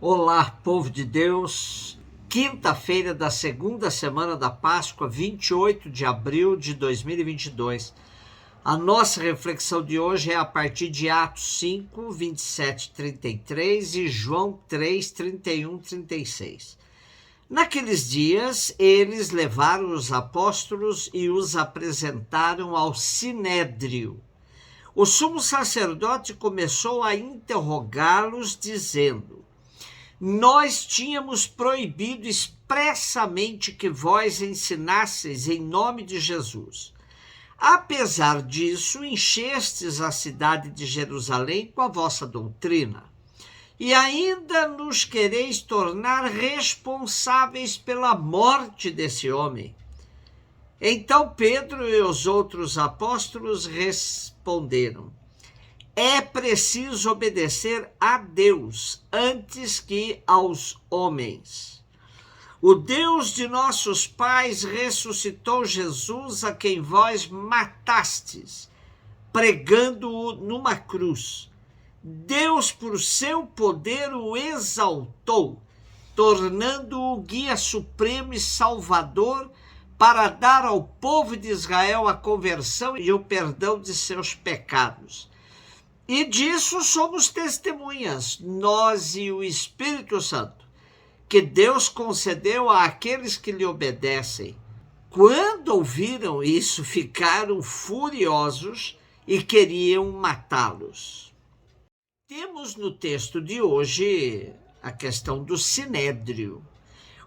Olá, povo de Deus. Quinta-feira da segunda semana da Páscoa, 28 de abril de 2022. A nossa reflexão de hoje é a partir de Atos 5, 27, 33 e João 3, 31, 36. Naqueles dias, eles levaram os apóstolos e os apresentaram ao Sinédrio. O sumo sacerdote começou a interrogá-los, dizendo: nós tínhamos proibido expressamente que vós ensinasseis em nome de Jesus. Apesar disso, enchestes a cidade de Jerusalém com a vossa doutrina. E ainda nos quereis tornar responsáveis pela morte desse homem. Então Pedro e os outros apóstolos responderam: é preciso obedecer a Deus antes que aos homens. O Deus de nossos pais ressuscitou Jesus, a quem vós matastes, pregando-o numa cruz. Deus, por seu poder, o exaltou, tornando-o guia supremo e salvador para dar ao povo de Israel a conversão e o perdão de seus pecados. E disso somos testemunhas, nós e o Espírito Santo, que Deus concedeu àqueles que lhe obedecem. Quando ouviram isso, ficaram furiosos e queriam matá-los. Temos no texto de hoje a questão do Sinédrio.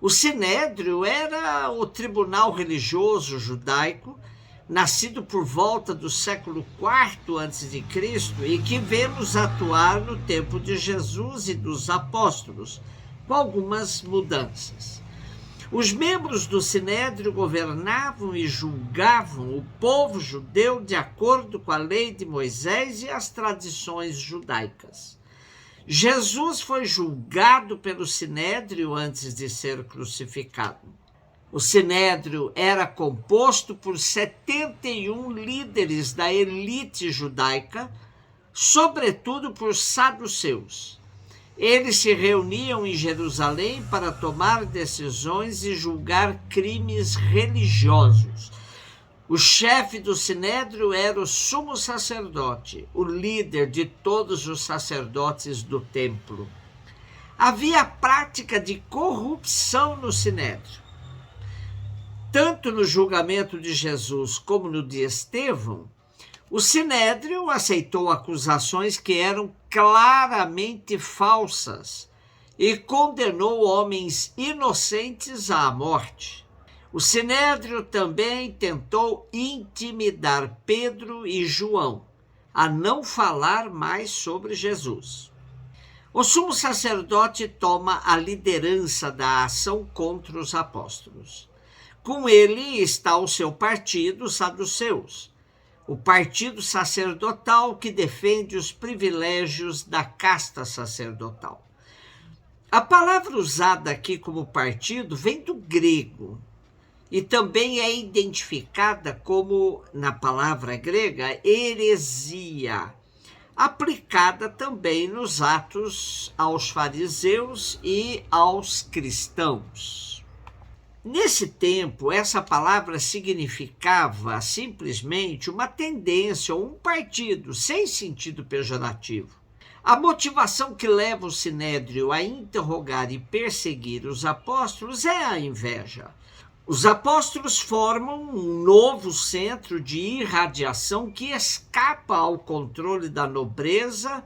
O Sinédrio era o tribunal religioso judaico, nascido por volta do século IV a.C. e que vemos atuar no tempo de Jesus e dos apóstolos, com algumas mudanças. Os membros do Sinédrio governavam e julgavam o povo judeu de acordo com a lei de Moisés e as tradições judaicas. Jesus foi julgado pelo Sinédrio antes de ser crucificado. O Sinédrio era composto por 71 líderes da elite judaica, sobretudo por saduceus. Eles se reuniam em Jerusalém para tomar decisões e julgar crimes religiosos. O chefe do Sinédrio era o sumo sacerdote, o líder de todos os sacerdotes do templo. Havia a prática de corrupção no Sinédrio. Tanto no julgamento de Jesus como no de Estevão, o Sinédrio aceitou acusações que eram claramente falsas e condenou homens inocentes à morte. O Sinédrio também tentou intimidar Pedro e João a não falar mais sobre Jesus. O sumo sacerdote toma a liderança da ação contra os apóstolos. Com ele está o seu partido, os saduceus, o partido sacerdotal que defende os privilégios da casta sacerdotal. A palavra usada aqui como partido vem do grego e também é identificada como, na palavra grega, heresia, aplicada também nos Atos aos fariseus e aos cristãos. Nesse tempo, essa palavra significava simplesmente uma tendência ou um partido, sem sentido pejorativo. A motivação que leva o Sinédrio a interrogar e perseguir os apóstolos é a inveja. Os apóstolos formam um novo centro de irradiação que escapa ao controle da nobreza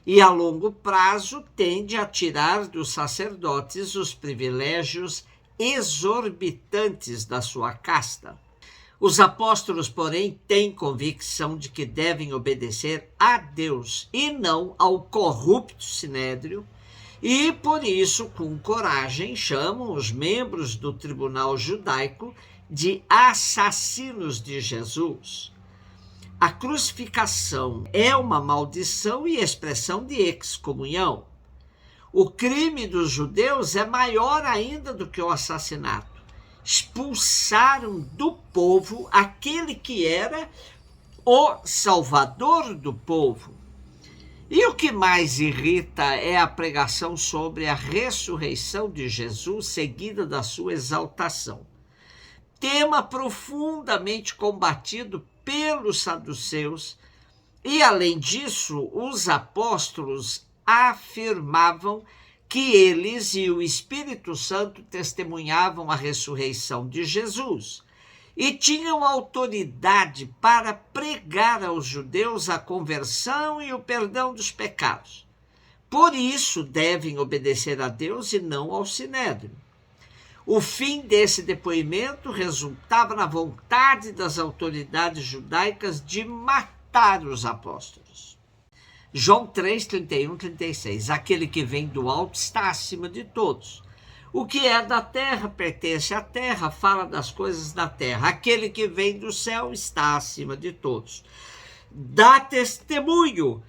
e, a longo prazo, tende a tirar dos sacerdotes os privilégios exorbitantes da sua casta. Os apóstolos, porém, têm convicção de que devem obedecer a Deus e não ao corrupto Sinédrio, e por isso, com coragem, chamam os membros do tribunal judaico de assassinos de Jesus. A crucificação é uma maldição e expressão de excomunhão. O crime dos judeus é maior ainda do que o assassinato. Expulsaram do povo aquele que era o salvador do povo. E o que mais irrita é a pregação sobre a ressurreição de Jesus, seguida da sua exaltação. Tema profundamente combatido pelos saduceus, e além disso, os apóstolos afirmavam que eles e o Espírito Santo testemunhavam a ressurreição de Jesus e tinham autoridade para pregar aos judeus a conversão e o perdão dos pecados. Por isso, devem obedecer a Deus e não ao Sinédrio. O fim desse depoimento resultava na vontade das autoridades judaicas de matar os apóstolos. João 3, 31, 36. Aquele que vem do alto está acima de todos. O que é da terra pertence à terra, fala das coisas da terra. Aquele que vem do céu está acima de todos. Dá testemunho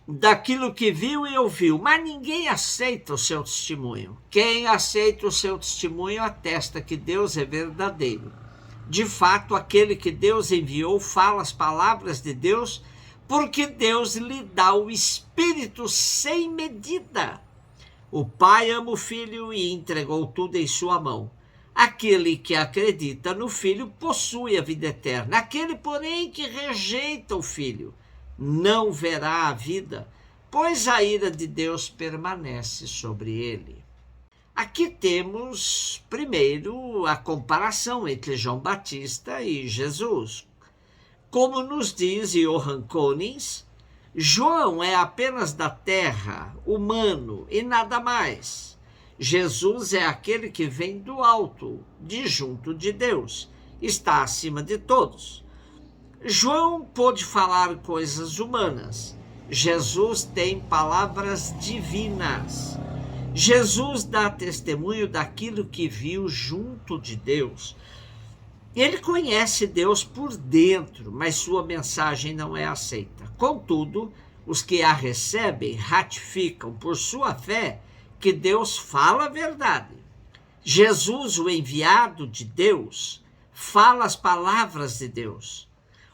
daquilo que viu e ouviu, mas ninguém aceita o seu testemunho. Quem aceita o seu testemunho atesta que Deus é verdadeiro. De fato, aquele que Deus enviou fala as palavras de Deus, porque Deus lhe dá o Espírito sem medida. O Pai ama o Filho e entregou tudo em sua mão. Aquele que acredita no Filho possui a vida eterna. Aquele, porém, que rejeita o Filho não verá a vida, pois a ira de Deus permanece sobre ele. Aqui temos, primeiro, a comparação entre João Batista e Jesus. Como nos diz Johann Konings, João é apenas da terra, humano e nada mais. Jesus é aquele que vem do alto, de junto de Deus, está acima de todos. João pôde falar coisas humanas. Jesus tem palavras divinas. Jesus dá testemunho daquilo que viu junto de Deus. Ele conhece Deus por dentro, mas sua mensagem não é aceita. Contudo, os que a recebem ratificam por sua fé que Deus fala a verdade. Jesus, o enviado de Deus, fala as palavras de Deus.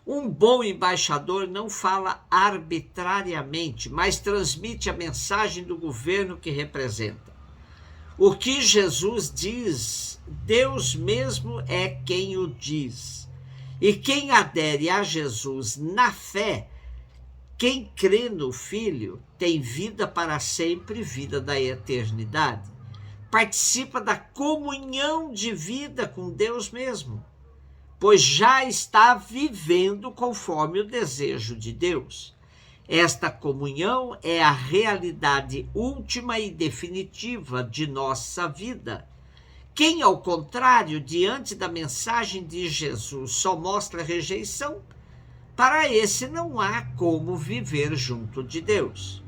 Um bom embaixador não fala arbitrariamente, mas transmite a mensagem do governo que representa. O que Jesus diz, Deus mesmo é quem o diz. E quem adere a Jesus na fé, quem crê no Filho, tem vida para sempre, vida da eternidade. Participa da comunhão de vida com Deus mesmo, pois já está vivendo conforme o desejo de Deus. Esta comunhão é a realidade última e definitiva de nossa vida. Quem, ao contrário, diante da mensagem de Jesus, só mostra rejeição, para esse não há como viver junto de Deus.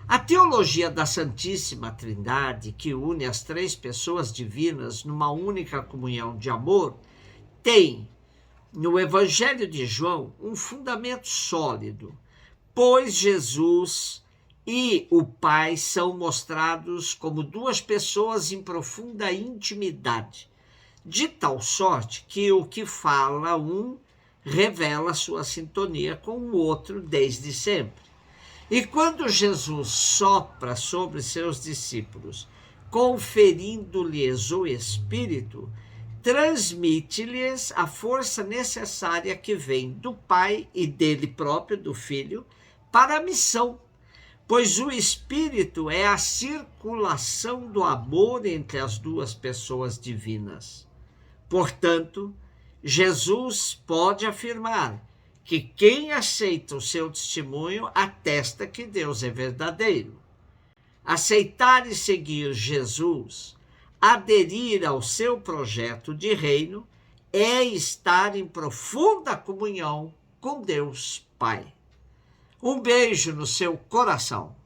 A teologia da Santíssima Trindade, que une as três pessoas divinas numa única comunhão de amor, tem, no Evangelho de João, um fundamento sólido, pois Jesus e o Pai são mostrados como duas pessoas em profunda intimidade, de tal sorte que o que fala um revela sua sintonia com o outro desde sempre. E quando Jesus sopra sobre seus discípulos, conferindo-lhes o Espírito, transmite-lhes a força necessária que vem do Pai e dele próprio, do Filho, para a missão, pois o Espírito é a circulação do amor entre as duas pessoas divinas. Portanto, Jesus pode afirmar que quem aceita o seu testemunho atesta que Deus é verdadeiro. Aceitar e seguir Jesus, aderir ao seu projeto de reino, é estar em profunda comunhão com Deus Pai. Um beijo no seu coração.